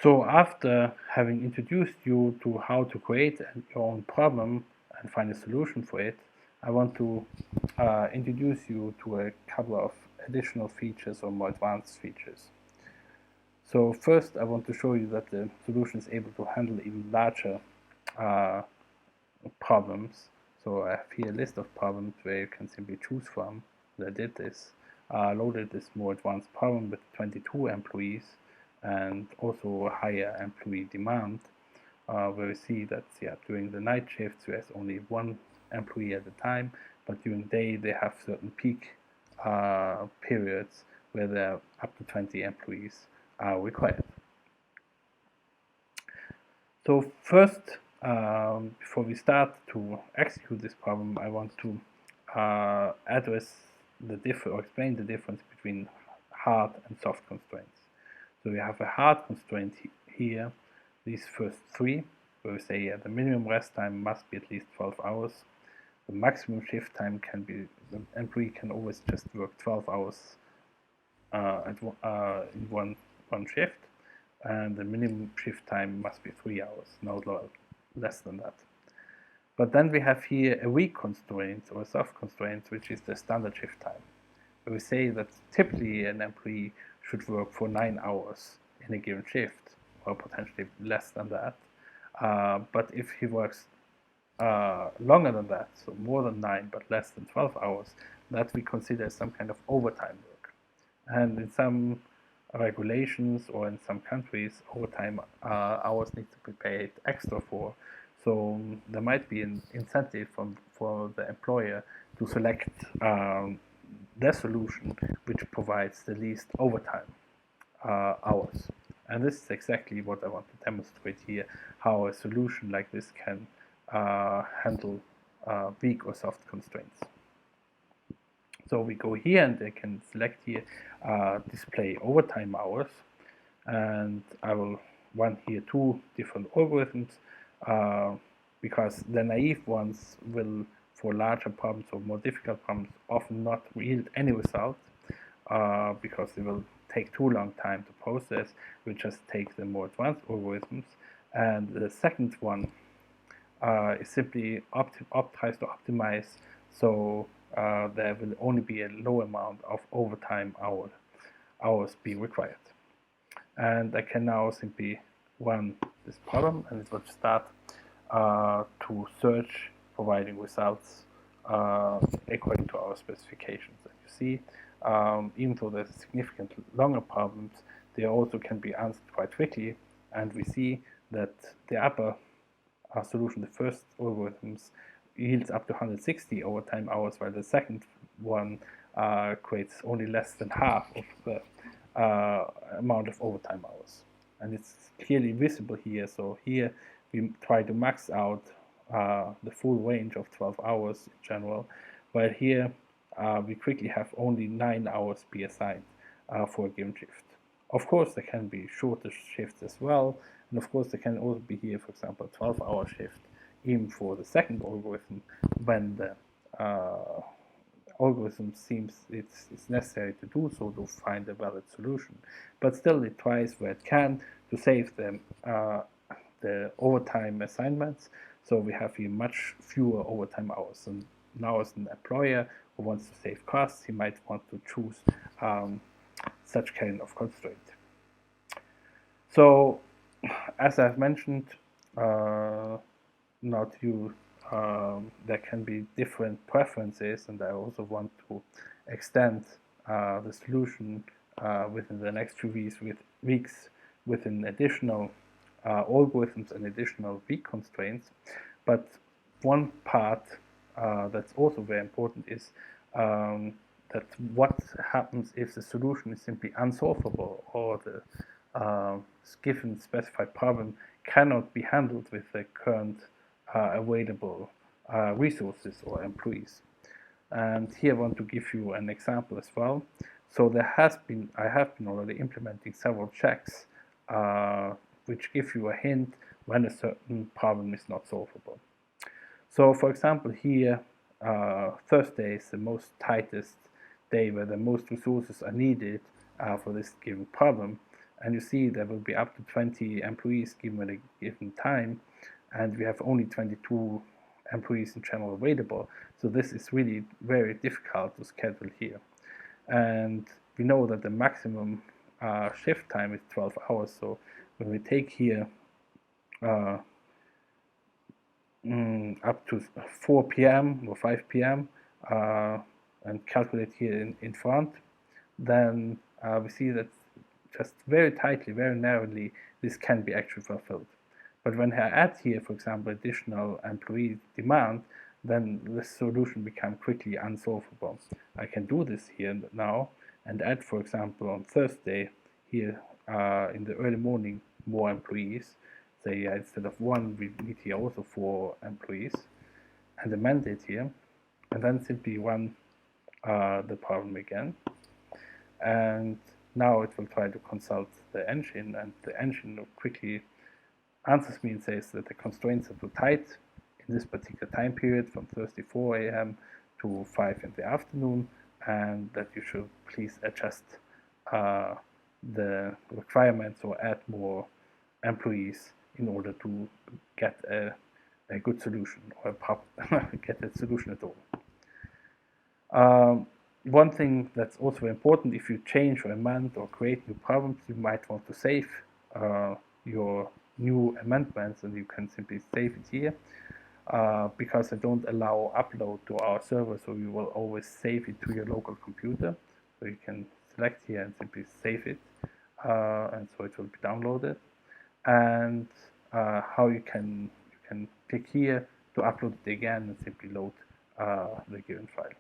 So after having introduced you to how to create your own problem and find a solution for it, I want to introduce you to a couple of additional features or more advanced features. So first, I want to show you that the solution is able to handle even larger uh, problems. So I have here a list of problems where you can simply choose from. I did this, loaded this more advanced problem with 22 employees and also a higher employee demand, where we see that during the night shifts there's only one employee at a time, but during the day they have certain peak periods where there are up to 20 employees are required. So first, before we start to execute this problem, I want to address or explain the difference between hard and soft constraints. So we have a hard constraint here, these first three, where we say the minimum rest time must be at least 12 hours. The maximum shift time can be, the employee can always just work 12 hours in one shift, and the minimum shift time must be 3 hours, no less than that. But then we have here a weak constraint or a soft constraint, which is the standard shift time. Where we say that typically an employee should work for 9 hours in a given shift, or potentially less than that. But if he works longer than that, so more than 9 but less than 12 hours, that we consider some kind of overtime work. And in some regulations or in some countries, overtime hours need to be paid extra for. So there might be an incentive for the employer to select their solution which provides the least overtime hours. And this is exactly what I want to demonstrate here, how a solution like this can handle weak or soft constraints. So we go here and I can select here display overtime hours, and I will run here two different algorithms because the naive ones will, for larger problems or more difficult problems, often not yield any result because they will take too long time to process. We just take the more advanced algorithms, and the second one is simply tries to optimize so there will only be a low amount of overtime hours be required. And I can now simply run this problem, and it will start to search, providing results according to our specifications. And you see, even though there's significant longer problems, they also can be answered quite quickly. And we see that the upper solution, the first algorithms, yields up to 160 overtime hours, while the second one creates only less than half of the amount of overtime hours. And it's clearly visible here. So here we try to max out the full range of 12 hours in general, while here we quickly have only 9 hours be assigned for a given shift. Of course, there can be shorter shifts as well, and of course there can also be here, for example, a 12-hour shift even for the second algorithm when the algorithm seems it's necessary to do so to find a valid solution. But still it tries where it can to save the overtime assignments, so we have here much fewer overtime hours. And now as an employer who wants to save costs, he might want to choose such kind of constraint. So as I've mentioned, now to there can be different preferences, and I also want to extend the solution within the next few weeks with an additional algorithms and additional weak constraints. But one part that's also very important is that what happens if the solution is simply unsolvable, or the given specified problem cannot be handled with the current available resources or employees. And here I want to give you an example as well. So I have been already implementing several checks which give you a hint when a certain problem is not solvable. So for example here, Thursday is the most tightest day where the most resources are needed for this given problem. and you see there will be up to 20 employees given at a given time, and we have only 22 employees in general available. So this is really very difficult to schedule here. And we know that the maximum shift time is 12 hours. So when we take here up to 4 p.m. or 5 p.m. And calculate here in front, then we see that just very tightly, very narrowly, this can be actually fulfilled. But when I add here, for example, additional employee demand, then the solution becomes quickly unsolvable. I can do this here now and add, for example, on Thursday here in the early morning more employees. Say instead of 1, we need here also 4 employees, and amend it here, and then simply run the problem again. And now it will try to consult the engine, and the engine quickly answers me and says that the constraints are too tight in this particular time period from Thursday 4 a.m. to 5 in the afternoon, and that you should please adjust the requirements or add more employees in order to get a good solution, or get a solution at all. One thing that's also important, if you change or amend or create new problems, you might want to save your new amendments, and you can simply save it here because I don't allow upload to our server, so you will always save it to your local computer. So you can select here and simply save it, and so it will be downloaded. And how you can click here to upload it again and simply load the given file.